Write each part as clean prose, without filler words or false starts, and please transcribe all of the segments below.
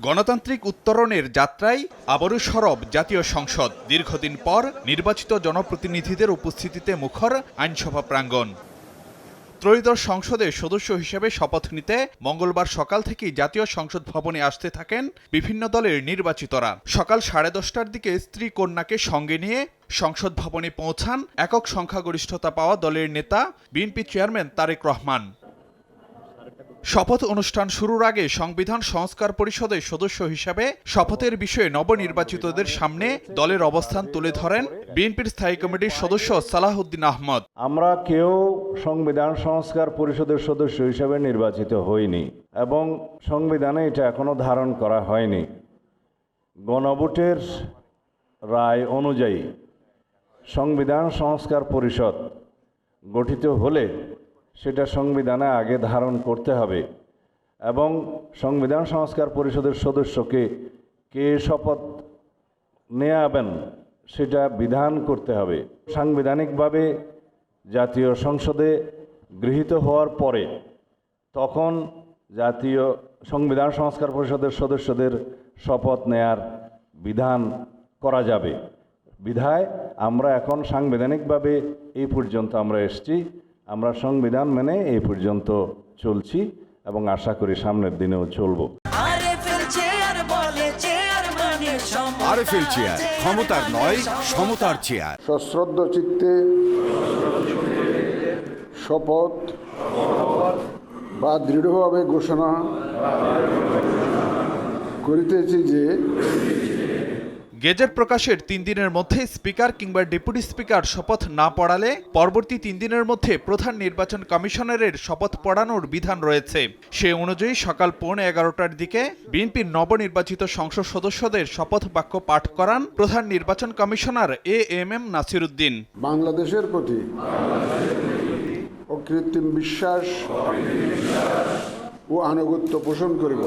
গণতান্ত্রিক উত্তরণের যাত্রায় আবারও সরব জাতীয় সংসদ। দীর্ঘদিন পর নির্বাচিত জনপ্রতিনিধিদের উপস্থিতিতে মুখর আইনসভা প্রাঙ্গণ। ত্রয়োদশ সংসদের সদস্য হিসেবে শপথ নিতে মঙ্গলবার সকাল থেকেই জাতীয় সংসদ ভবনে আসতে থাকেন বিভিন্ন দলের নির্বাচিতরা। সকাল 10:30টার দিকে স্ত্রী কন্যাকে সঙ্গে নিয়ে সংসদ ভবনে পৌঁছান একক সংখ্যাগরিষ্ঠতা পাওয়া দলের নেতা বিএনপি চেয়ারম্যান তারেক রহমান। শপথ অনুষ্ঠান শুরুর আগে সংবিধান সংস্কার পরিষদের সদস্য হিসেবে শপথের বিষয়ে নবনির্বাচিতদের সামনে দলের অবস্থান তুলে ধরেন বিএনপির স্থায়ী কমিটির সদস্য সালাহউদ্দিন আহমদ। আমরা কেউ সংবিধান সংস্কার পরিষদের সদস্য হিসেবে নির্বাচিত হইনি এবং সংবিধানে এটা এখনো ধারণ করা হয়নি। গণভোটের রায় অনুযায়ী সংবিধান সংস্কার পরিষদ গঠিত হলে সেটা সংবিধানে আগে ধারণ করতে হবে এবং সংবিধান সংস্কার পরিষদের সদস্যকে কে শপথ নেওয়াবেন সেটা বিধান করতে হবে। সাংবিধানিকভাবে জাতীয় সংসদে গৃহীত হওয়ার পরে তখন জাতীয় সংবিধান সংস্কার পরিষদের সদস্যদের শপথ নেয়ার বিধান করা যাবে। বিধায় আমরা এখন সাংবিধানিকভাবে এই পর্যন্ত আমরা এসেছি, আমরা সংবিধান মেনে এই পর্যন্ত চলছি এবং আশা করি সামনের দিনেও চলব। আরএফএল চেয়ার, ক্ষমতার নয় সমতার চেয়ার। সশ্রদ্ধ চিত্তে শপথ বা দৃঢ়ভাবে ঘোষণা করিতেছি যে গেজেট প্রকাশের 3 দিনের মধ্যে স্পিকার কিংবা ডেপুটি স্পিকার শপথ না পড়ালে পরবর্তী 3 দিনের মধ্যে প্রধান নির্বাচন কমিশনারের শপথ পড়ানোর বিধান রয়েছে। সে অনুযায়ী সকাল 11:15টার দিকে বিএনপির নবনির্বাচিত সংসদ সদস্যদের শপথ বাক্য পাঠ করান প্রধান নির্বাচন কমিশনার এএমএম নাসির উদ্দিন। বাংলাদেশের প্রতি অকৃত্রিম বিশ্বাস ও আনুগত্য পোষণ করিব।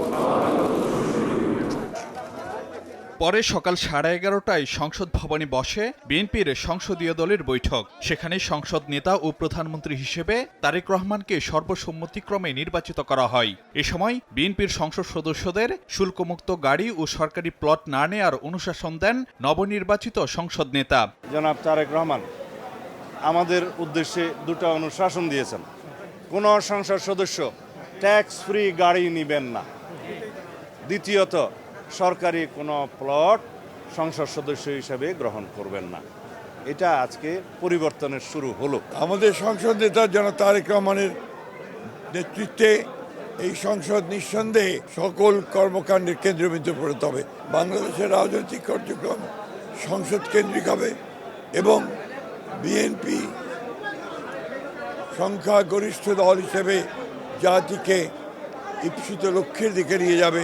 পরে সকাল 11:30টায় সংসদ ভবনে বসে বিএনপির সংসদীয় দলের বৈঠক। সেখানে সংসদ নেতা ও প্রধানমন্ত্রী হিসেবে তারেক রহমানকে সর্বসম্মতিক্রমে নির্বাচিত করা হয়। এ সময় বিএনপির সংসদ সদস্যদের শুল্কমুক্ত গাড়ি ও সরকারি প্লট না নেয়ার অনুশাসন দেন নবনির্বাচিত সংসদ নেতা জনাব তারেক রহমান। আমাদের উদ্দেশ্যে 2টা অনুশাসন দিয়েছেন। কোন সংসদ সদস্য ট্যাক্স ফ্রি গাড়ি নেবেন না। দ্বিতীয়ত, সরকারি কোনো প্লট সংসদ সদস্য হিসেবে গ্রহণ করবেন না। এটা আজকে পরিবর্তনের শুরু হলো। আমাদের সংসদ নেতা জনাব তারেক রহমানের নেতৃত্বে এই সংসদ নিঃসন্দেহে সকল কর্মকাণ্ডের কেন্দ্রবিন্দু পরিণত হবে। বাংলাদেশের রাজনৈতিক কার্যক্রম সংসদ কেন্দ্রিক হবে এবং বিএনপি সংখ্যাগরিষ্ঠ দল হিসেবে জাতিকে ইপ্সিত লক্ষ্যের দিকে নিয়ে যাবে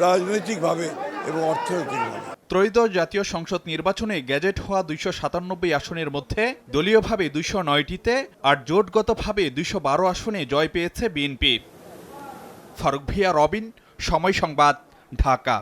রাজনৈতিকভাবে এবং অর্থনৈতিকভাবে। ত্রয়োদশ জাতীয় সংসদ নির্বাচনে গ্যাজেট হওয়া 297 আসনের মধ্যে দলীয়ভাবে 209টিতে আর জোটগতভাবে 212 আসনে জয় পেয়েছে বিএনপি। ফারুক ভিয়া, রবিন, সময় সংবাদ, ঢাকা।